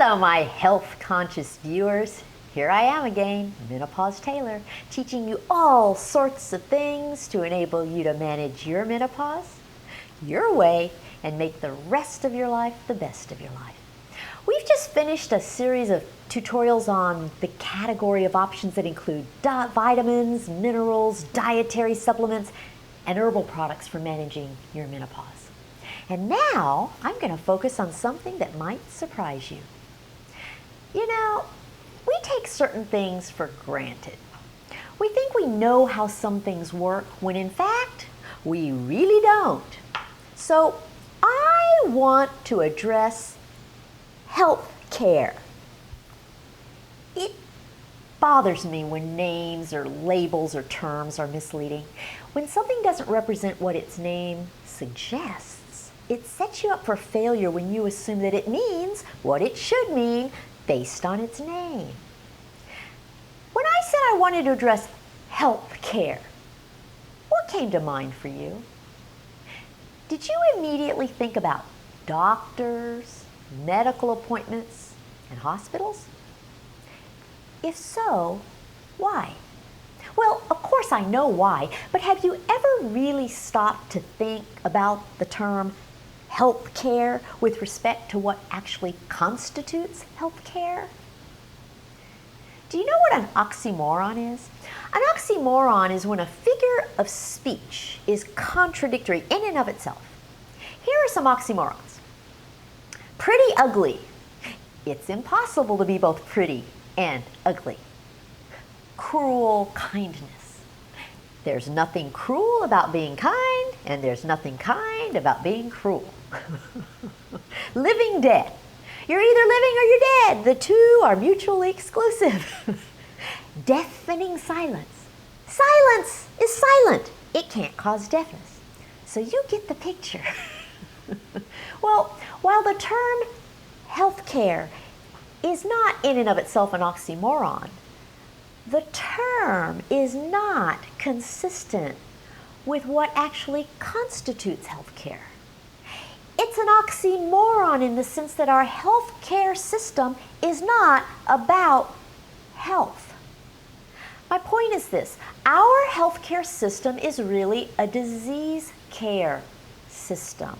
Hello, my health-conscious viewers. Here I am again, Menopause Taylor, teaching you all sorts of things to enable you to manage your menopause, your way, and make the rest of your life the best of your life. We've just finished a series of tutorials on the category of options that include vitamins, minerals, dietary supplements, and herbal products for managing your menopause. And now I'm going to focus on something that might surprise you. You know, we take certain things for granted. We think we know how some things work when in fact we really don't. So I want to address health care. It bothers me when names or labels or terms are misleading. When something doesn't represent what its name suggests, it sets you up for failure when you assume that it means what it should mean based on its name. When I said I wanted to address health care, what came to mind for you? Did you immediately think about doctors, medical appointments, and hospitals? If so, why? Well, of course I know why, but have you ever really stopped to think about the term health care with respect to what actually constitutes health care? Do you know what an oxymoron is? An oxymoron is when a figure of speech is contradictory in and of itself. Here are some oxymorons. Pretty ugly. It's impossible to be both pretty and ugly. Cruel kindness. There's nothing cruel about being kind, and there's nothing kind about being cruel. Living dead. You're either living or you're dead. The two are mutually exclusive. Deafening silence. Silence is silent. It can't cause deafness. So you get the picture. Well, while the term healthcare is not in and of itself an oxymoron, the term is not consistent with what actually constitutes healthcare. It's an oxymoron in the sense that our healthcare system is not about health. My point is this: our healthcare system is really a disease care system.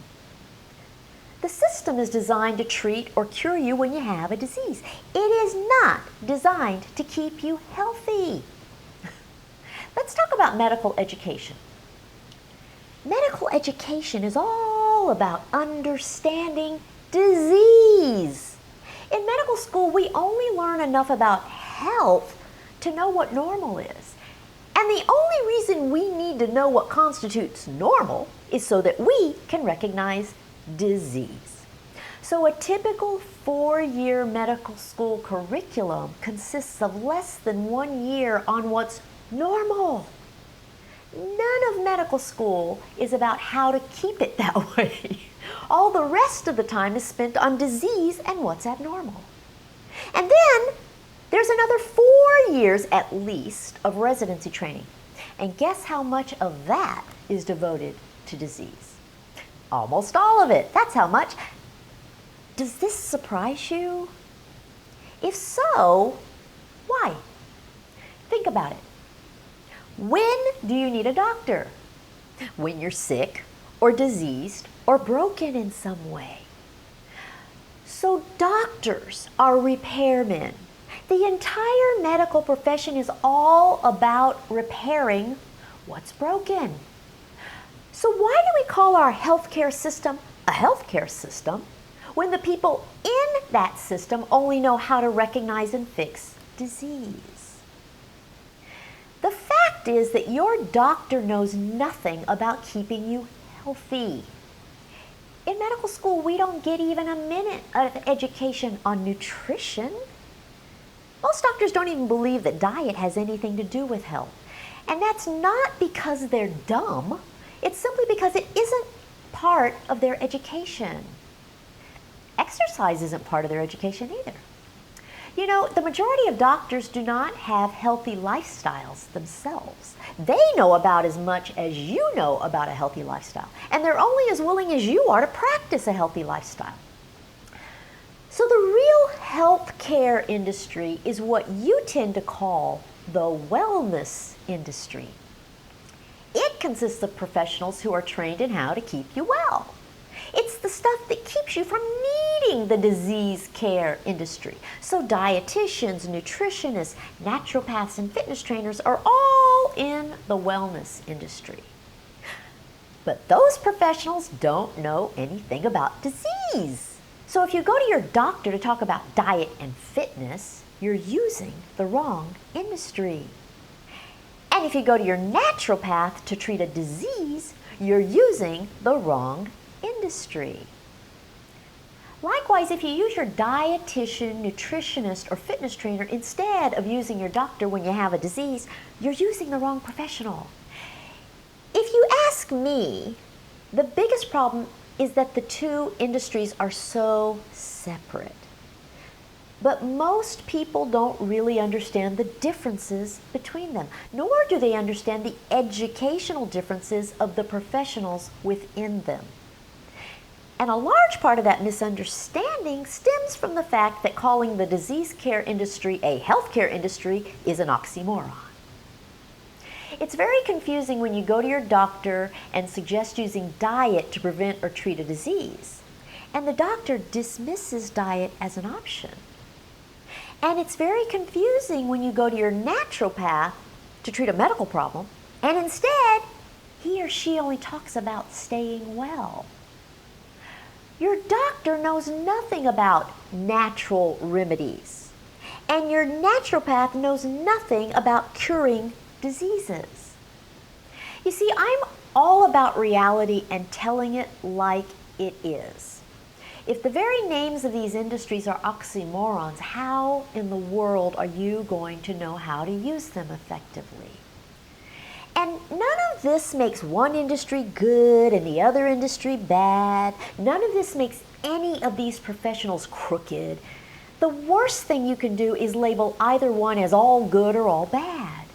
The system is designed to treat or cure you when you have a disease. It is not designed to keep you healthy. Let's talk about medical education. Medical education is all about understanding disease. In medical school, we only learn enough about health to know what normal is. And the only reason we need to know what constitutes normal is so that we can recognize disease. So a typical 4-year medical school curriculum consists of less than 1 year on what's normal. None of medical school is about how to keep it that way. All the rest of the time is spent on disease and what's abnormal. And then there's another 4 years at least of residency training. And guess how much of that is devoted to disease? Almost all of it. That's how much. Does this surprise you? If so, why? Think about it. When do you need a doctor? When you're sick or diseased or broken in some way. So doctors are repairmen. The entire medical profession is all about repairing what's broken. So why do we call our healthcare system a healthcare system when the people in that system only know how to recognize and fix disease? The fact is that your doctor knows nothing about keeping you healthy. In medical school, we don't get even a minute of education on nutrition. Most doctors don't even believe that diet has anything to do with health. And that's not because they're dumb. It's simply because it isn't part of their education. Exercise isn't part of their education either. You know, the majority of doctors do not have healthy lifestyles themselves. They know about as much as you know about a healthy lifestyle, and they're only as willing as you are to practice a healthy lifestyle. So the real healthcare industry is what you tend to call the wellness industry. It consists of professionals who are trained in how to keep you well. It's the stuff that keeps you from needing the disease care industry. So dietitians, nutritionists, naturopaths, and fitness trainers are all in the wellness industry. But those professionals don't know anything about disease. So if you go to your doctor to talk about diet and fitness, you're using the wrong industry. And if you go to your naturopath to treat a disease, you're using the wrong industry. Likewise, if you use your dietitian, nutritionist, or fitness trainer instead of using your doctor when you have a disease, you're using the wrong professional. If you ask me, the biggest problem is that the two industries are so separate. But most people don't really understand the differences between them, nor do they understand the educational differences of the professionals within them. And a large part of that misunderstanding stems from the fact that calling the disease care industry a healthcare industry is an oxymoron. It's very confusing when you go to your doctor and suggest using diet to prevent or treat a disease, and the doctor dismisses diet as an option. And it's very confusing when you go to your naturopath to treat a medical problem, and instead, he or she only talks about staying well. Your doctor knows nothing about natural remedies, and your naturopath knows nothing about curing diseases. You see, I'm all about reality and telling it like it is. If the very names of these industries are oxymorons, how in the world are you going to know how to use them effectively? And none of this makes one industry good and the other industry bad. None of this makes any of these professionals crooked. The worst thing you can do is label either one as all good or all bad.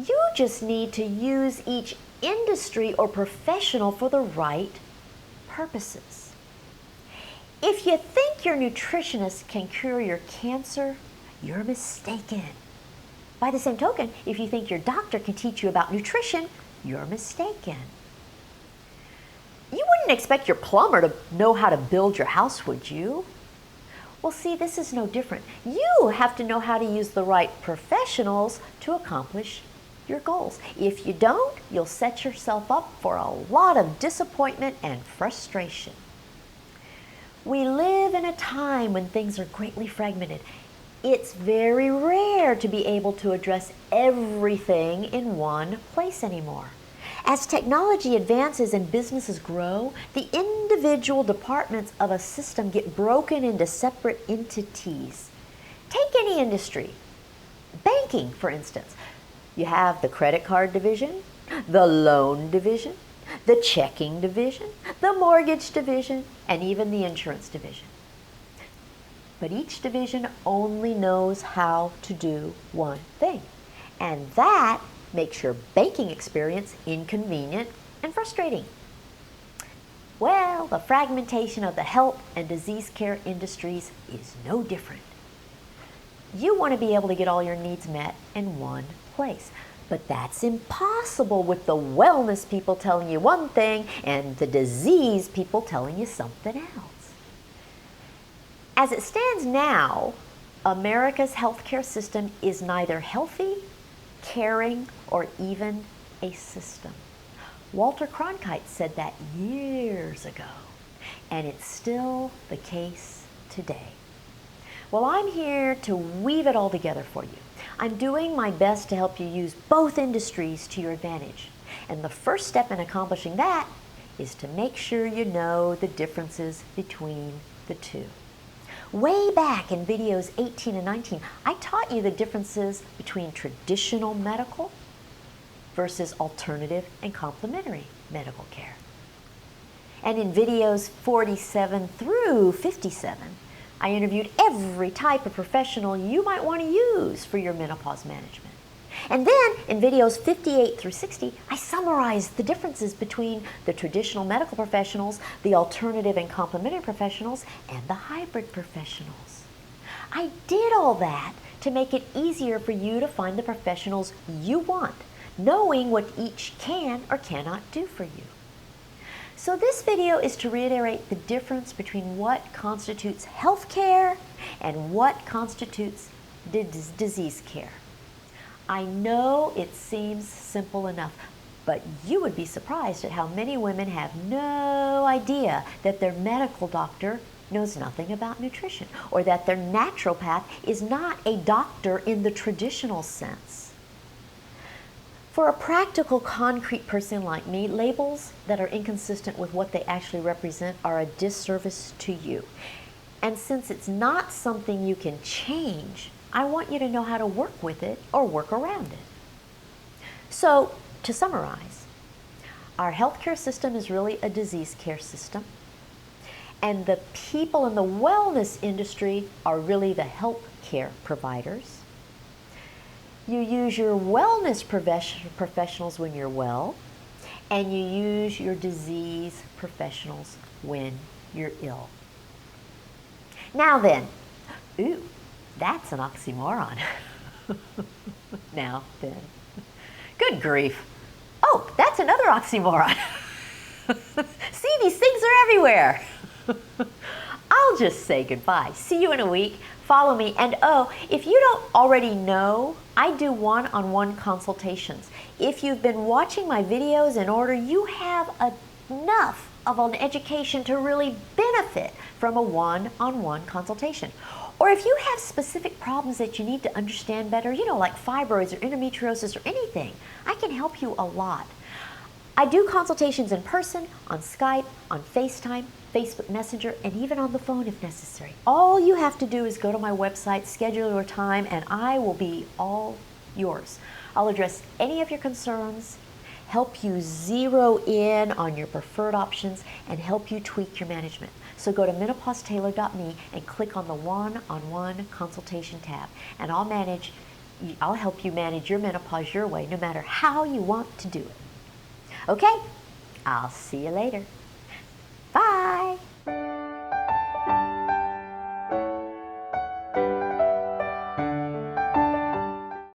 You just need to use each industry or professional for the right purposes. If you think your nutritionist can cure your cancer, you're mistaken. By the same token, if you think your doctor can teach you about nutrition, you're mistaken. You wouldn't expect your plumber to know how to build your house, would you? Well, see, this is no different. You have to know how to use the right professionals to accomplish your goals. If you don't, you'll set yourself up for a lot of disappointment and frustration. We live in a time when things are greatly fragmented. It's very rare to be able to address everything in one place anymore. As technology advances and businesses grow, the individual departments of a system get broken into separate entities. Take any industry. Banking, for instance. You have the credit card division, the loan division, the checking division, the mortgage division, and even the insurance division. But each division only knows how to do one thing, and that makes your banking experience inconvenient and frustrating. Well, the fragmentation of the health and disease care industries is no different. You want to be able to get all your needs met in one place, but that's impossible with the wellness people telling you one thing and the disease people telling you something else. As it stands now, America's healthcare system is neither healthy, caring, or even a system. Walter Cronkite said that years ago, and it's still the case today. Well, I'm here to weave it all together for you. I'm doing my best to help you use both industries to your advantage. And the first step in accomplishing that is to make sure you know the differences between the two. Way back in videos 18 and 19, I taught you the differences between traditional medical versus alternative and complementary medical care. And in videos 47 through 57, I interviewed every type of professional you might want to use for your menopause management. And then in videos 58 through 60, I summarized the differences between the traditional medical professionals, the alternative and complementary professionals, and the hybrid professionals. I did all that to make it easier for you to find the professionals you want, knowing what each can or cannot do for you. So this video is to reiterate the difference between what constitutes health care and what constitutes disease care. I know it seems simple enough, but you would be surprised at how many women have no idea that their medical doctor knows nothing about nutrition, or that their naturopath is not a doctor in the traditional sense. For a practical, concrete person like me, labels that are inconsistent with what they actually represent are a disservice to you. And since it's not something you can change, I want you to know how to work with it or work around it. So, to summarize, our healthcare system is really a disease care system, and the people in the wellness industry are really the health care providers. You use your wellness professionals when you're well, and you use your disease professionals when you're ill. Now then, ooh, that's an oxymoron. Now then. Good grief. Oh, that's another oxymoron. See, these things are everywhere. I'll just say goodbye. See you in a week. Follow me. And oh, if you don't already know, I do one-on-one consultations. If you've been watching my videos in order, you have enough of an education to really benefit from a one-on-one consultation. Or if you have specific problems that you need to understand better, like fibroids or endometriosis or anything, I can help you a lot. I do consultations in person, on Skype, on FaceTime, Facebook Messenger, and even on the phone if necessary. All you have to do is go to my website, schedule your time, and I will be all yours. I'll address any of your concerns, help you zero in on your preferred options, and help you tweak your management. So go to menopausetailor.me and click on the one-on-one consultation tab, and I'll help you manage your menopause your way, no matter how you want to do it. Okay, I'll see you later.